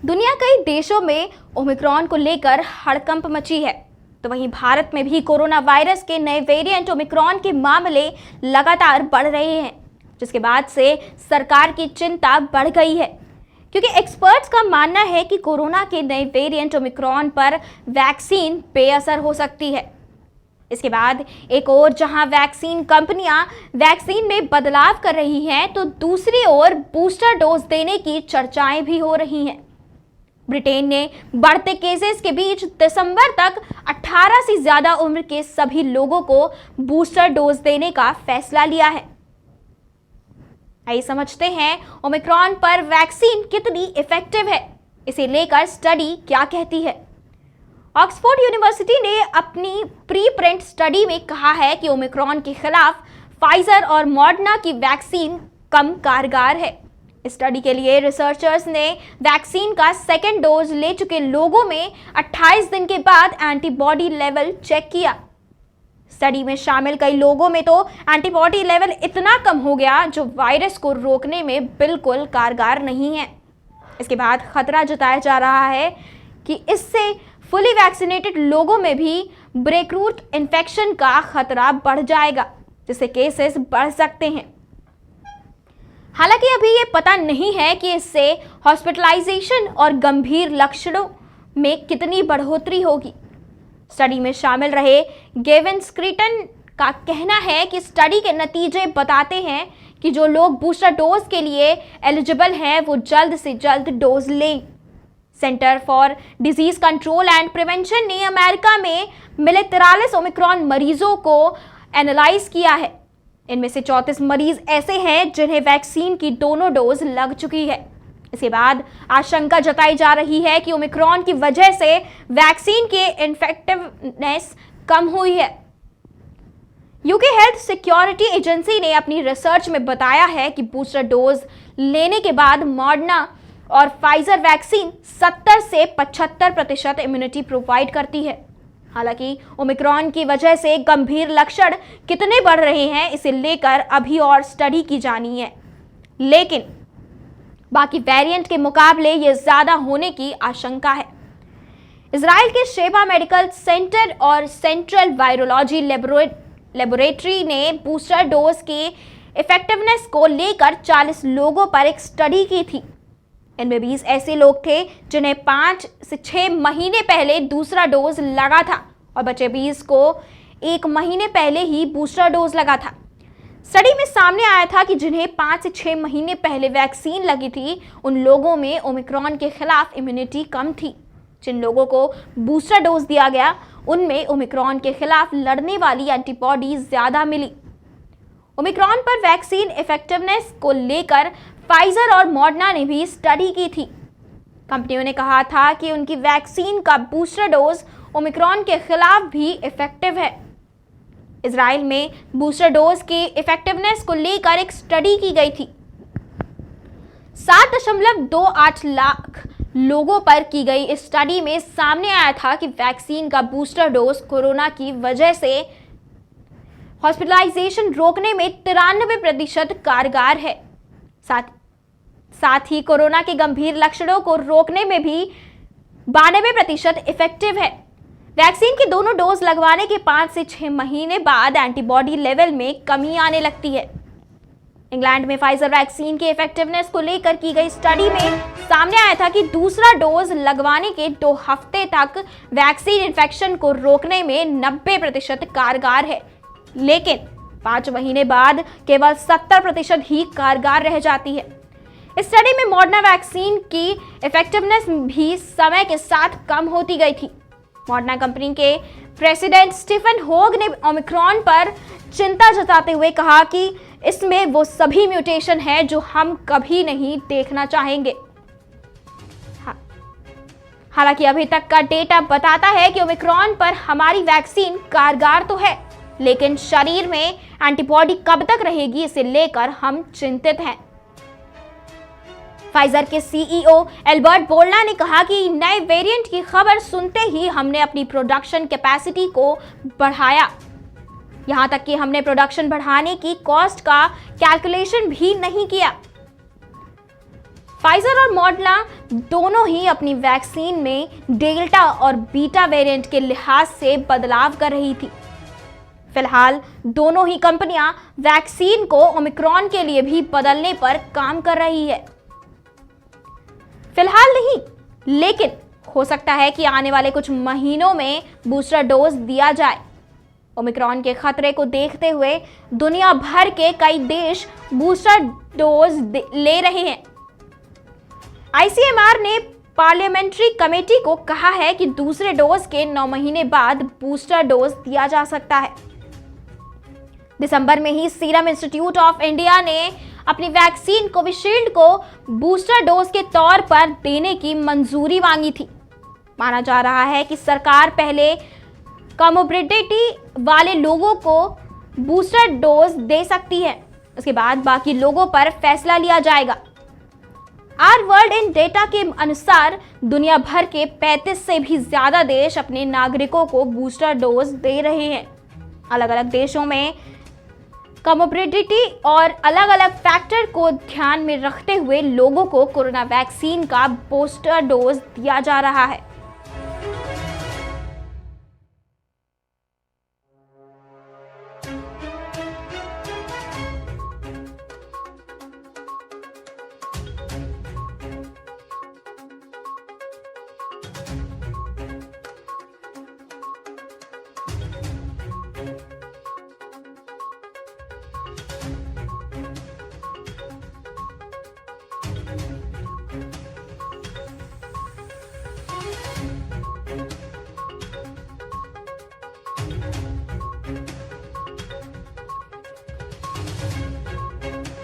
दुनिया कई देशों में ओमिक्रॉन को लेकर हड़कंप मची है, तो वहीं भारत में भी कोरोना वायरस के नए वेरिएंट ओमिक्रॉन के मामले लगातार बढ़ रहे हैं, जिसके बाद से सरकार की चिंता बढ़ गई है। क्योंकि एक्सपर्ट्स का मानना है कि कोरोना के नए वेरिएंट ओमिक्रॉन पर वैक्सीन बेअसर हो सकती है। इसके बाद एक ओर जहां वैक्सीन कंपनियां वैक्सीन में बदलाव कर रही हैं, तो दूसरी ओर बूस्टर डोज देने की चर्चाएं भी हो रही हैं। ब्रिटेन ने बढ़ते केसेस के बीच दिसंबर तक 18 से ज्यादा उम्र के सभी लोगों को बूस्टर डोज देने का फैसला लिया है। आइए समझते हैं ओमिक्रॉन पर वैक्सीन कितनी इफेक्टिव है, इसे लेकर स्टडी क्या कहती है। ऑक्सफोर्ड यूनिवर्सिटी ने अपनी प्री प्रिंट स्टडी में कहा है कि ओमिक्रॉन के खिलाफ फाइजर और मॉडर्ना की वैक्सीन कम कारगर है। इस स्टडी के लिए रिसर्चर्स ने वैक्सीन का सेकेंड डोज ले चुके लोगों में 28 दिन के बाद एंटीबॉडी लेवल चेक किया। स्टडी में शामिल कई लोगों में तो एंटीबॉडी लेवल इतना कम हो गया जो वायरस को रोकने में बिल्कुल कारगर नहीं है। इसके बाद खतरा जताया जा रहा है कि इससे फुली वैक्सीनेटेड लोगों में भी ब्रेकरूट इन्फेक्शन का खतरा बढ़ जाएगा, जिससे केसेस बढ़ सकते हैं। हालांकि अभी ये पता नहीं है कि इससे हॉस्पिटलाइजेशन और गंभीर लक्षणों में कितनी बढ़ोतरी होगी। स्टडी में शामिल रहे गेविन स्क्रीटन का कहना है कि स्टडी के नतीजे बताते हैं कि जो लोग बूस्टर डोज के लिए एलिजिबल हैं, वो जल्द से जल्द डोज लें। Centre for disease control and prevention ने अमेरिका में मिले 43 ओमिक्रॉन मरीजों को एनालाइज किया है। इनमें से 34 मरीज ऐसे हैं जिन्हें वैक्सीन की दोनों डोज लग चुकी है। इसके बाद आशंका जताई जा रही है कि ओमिक्रॉन की वजह से वैक्सीन के इफेक्टिवनेस कम हुई है। यूके हेल्थ सिक्योरिटी एजेंसी ने अपनी रिसर्च में बताया है कि बूस्टर डोज लेने के बाद मॉडर्ना और फाइजर वैक्सीन 70 से 75% इम्यूनिटी प्रोवाइड करती है। हालांकि ओमिक्रॉन की वजह से गंभीर लक्षण कितने बढ़ रहे हैं, इसे लेकर अभी और स्टडी की जानी है, लेकिन बाकी वेरिएंट के मुकाबले ये ज्यादा होने की आशंका है। इजराइल के शेबा मेडिकल सेंटर और सेंट्रल वायरोलॉजी लेबोरेटरी ने बूस्टर डोज की इफेक्टिवनेस को लेकर 40 लोगों पर एक स्टडी की थी। इनमें 20 ऐसे लोग थे जिन्हें 5 से 6 महीने पहले दूसरा डोज लगा था और बचे 20 को 1 महीने पहले ही बूस्टर डोज लगा था। स्टडी में सामने आया था कि जिन्हें 5 से 6 महीने पहले वैक्सीन लगी थी, उन लोगों में ओमिक्रॉन के खिलाफ इम्यूनिटी कम थी। जिन लोगों को बूस्टर डोज दिया गया, उनमें ओमिक्रॉन के खिलाफ लड़ने वाली एंटीबॉडी ज्यादा मिली। ओमिक्रॉन पर वैक्सीन इफेक्टिवनेस को लेकर फाइजर और मॉडर्ना ने भी स्टडी की थी। कंपनियों ने कहा था कि उनकी वैक्सीन का बूस्टर डोज ओमिक्रॉन के खिलाफ भी इफेक्टिव है। इजराइल में बूस्टर डोज की इफेक्टिवनेस को लेकर एक स्टडी की गई थी। 7.28 लाख लोगों पर की गई इस स्टडी में सामने आया था कि वैक्सीन का बूस्टर डोज कोरोना की वजह से हॉस्पिटलाइजेशन रोकने में 93% कारगर है। साथ ही कोरोना के गंभीर लक्षणों को रोकने में भी 92% इफेक्टिव है। वैक्सीन की दोनों डोज लगवाने के 5 से 6 महीने बाद एंटीबॉडी लेवल में कमी आने लगती है। इंग्लैंड में फाइजर वैक्सीन की इफेक्टिवनेस को लेकर की गई स्टडी में सामने आया था कि दूसरा डोज लगवाने के 2 हफ्ते तक वैक्सीन इन्फेक्शन को रोकने में 90% कारगर है, लेकिन 5 महीने बाद केवल 70% ही कारगर रह जाती है। इस स्टडी में मॉडर्ना वैक्सीन की इफेक्टिवनेस भी समय के साथ कम होती गई थी। मॉडर्ना कंपनी के प्रेसिडेंट स्टीफन होग ने ओमिक्रॉन पर चिंता जताते हुए कहा कि इसमें वो सभी म्यूटेशन हैं जो हम कभी नहीं देखना चाहेंगे। हालांकि अभी तक का डेटा बताता है कि ओमिक्रॉन पर हमारी वैक्सीन कारगर तो है, लेकिन शरीर में एंटीबॉडी कब तक रहेगी, इसे लेकर हम चिंतित हैं। फाइजर के सीईओ एल्बर्ट बोल्ना ने कहा कि नए वेरिएंट की खबर सुनते ही हमने अपनी प्रोडक्शन कैपेसिटी को बढ़ाया। यहां तक कि हमने प्रोडक्शन बढ़ाने की कॉस्ट का कैलकुलेशन भी नहीं किया। फाइजर और मॉडर्ना दोनों ही अपनी वैक्सीन में डेल्टा और बीटा वेरिएंट के लिहाज से बदलाव कर रही थी। फिलहाल दोनों ही कंपनियां वैक्सीन को ओमिक्रॉन के लिए भी बदलने पर काम कर रही है। फिलहाल नहीं, लेकिन हो सकता है कि आने वाले कुछ महीनों में बूस्टर डोज दिया जाए। ओमिक्रॉन के खतरे को देखते हुए दुनिया भर के कई देश बूस्टर डोज ले रहे हैं। आईसीएमआर ने पार्लियामेंट्री कमेटी को कहा है कि दूसरे डोज के 9 महीने बाद बूस्टर डोज दिया जा सकता है। दिसंबर में ही सीरम इंस्टीट्यूट ऑफ इंडिया ने अपनी वैक्सीन कोविशील्ड को बूस्टर डोज के तौर पर देने की मंजूरी मांगी थी। माना जा रहा है कि सरकार पहले कॉमोर्बिडिटी वाले लोगों को बूस्टर डोज दे सकती है, उसके बाद बाकी लोगों पर फैसला लिया जाएगा। आर वर्ल्ड इन डेटा के अनुसार दुनिया भर के 35 से भी ज्यादा देश अपने नागरिकों को बूस्टर डोज दे रहे हैं। अलग अलग देशों में कॉमोर्बिडिटी और अलग अलग फैक्टर को ध्यान में रखते हुए लोगों को कोरोना वैक्सीन का बूस्टर डोज दिया जा रहा है।